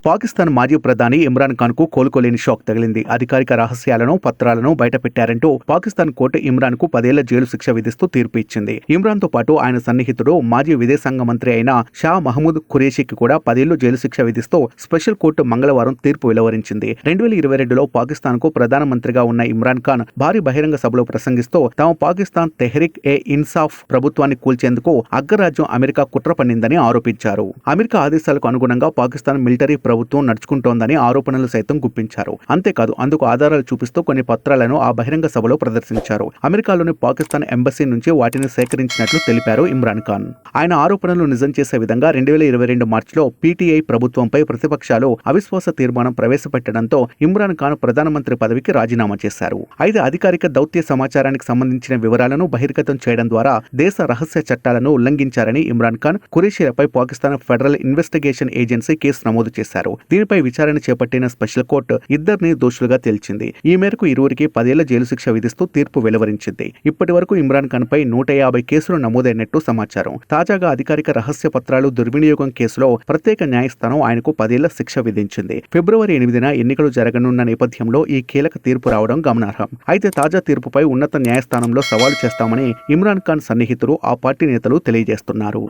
పాకిస్తాన్ మాజీ ప్రధాని ఇమ్రాన్ ఖాన్ కు కోలుకోలేని షాక్ తగిలింది. అధికారిక రహస్యాలను, పత్రాలను బయటపెట్టారంటూ పాకిస్తాన్ కోర్టు ఇమ్రాన్ కు 10 ఏళ్ల జైలు శిక్ష విధిస్తూ తీర్పు ఇచ్చింది. ఇమ్రాన్ తో పాటు ఆయన సన్నిహితుడు మాజీ విదేశాంగ మంత్రి అయిన షా మహమూద్ ఖురేషీకి కూడా 10 ఏళ్లు జైలు శిక్ష విధిస్తూ స్పెషల్ కోర్టు మంగళవారం తీర్పు వెలువరించింది. 2022లో పాకిస్తాన్ కు ప్రధానమంత్రిగా ఉన్న ఇమ్రాన్ ఖాన్ భారీ బహిరంగ సభలో ప్రసంగిస్తూ తాము పాకిస్తాన్ తెహ్రిక్ ఏ ఇన్సాఫ్ ప్రభుత్వాన్ని కూల్చేందుకు అగ్రరాజ్యం అమెరికా కుట్ర పన్నిందని ఆరోపించారు. అమెరికా ఆదేశాలకు అనుగుణంగా పాకిస్తాన్ మిలిటరీ ప్రభుత్వం నడుచుకుంటోందని ఆరోపణలు సైతం గుప్పించారు. అంతేకాదు అందుకు ఆధారాలు చూపిస్తూ కొన్ని పత్రాలను ఆ బహిరంగ సభలో ప్రదర్శించారు. అమెరికాలోని పాకిస్తాన్ ఎంబసీ నుంచి వాటిని సేకరించినట్లు తెలిపారు ఇమ్రాన్ ఖాన్. ఆయన ఆరోపణలు నిజం చేసే విధంగా 2022 మార్చిలో పీటీఐ ప్రభుత్వంపై ప్రతిపక్షాలు అవిశ్వాస తీర్మానం ప్రవేశపెట్టడంతో ఇమ్రాన్ ఖాన్ ప్రధానమంత్రి పదవికి రాజీనామా చేశారు. అయితే అధికారిక దౌత్య సమాచారానికి సంబంధించిన వివరాలను బహిర్గతం చేయడం ద్వారా దేశ రహస్య చట్టాలను ఉల్లంఘించారని ఇమ్రాన్ ఖాన్, ఖురేషీలపై Pakistan federal investigation agency case నమోదు చేశారు. దీనిపై విచారణ చేపట్టిన స్పెషల్ కోర్టు ఇద్దరిని దోషులుగా తేల్చింది. ఈ మేరకు ఇరువురికి 10 ఏళ్ల జైలు శిక్ష విధిస్తూ తీర్పు వెలువరించింది. ఇప్పటి వరకు ఇమ్రాన్ ఖాన్ పై 150 కేసులు నమోదైనట్టు సమాచారం. తాజాగా అధికారిక రహస్య పత్రాలు దుర్వినియోగం కేసులో ప్రత్యేక న్యాయస్థానం ఆయనకు 10 ఏళ్ల శిక్ష విధించింది. ఫిబ్రవరి 8న ఎన్నికలు జరగనున్న నేపథ్యంలో ఈ కీలక తీర్పు రావడం గమనార్హం. అయితే తాజా తీర్పుపై ఉన్నత న్యాయస్థానంలో సవాలు చేస్తామని ఇమ్రాన్ ఖాన్ సన్నిహితులు, ఆ పార్టీ నేతలు తెలియజేస్తున్నారు.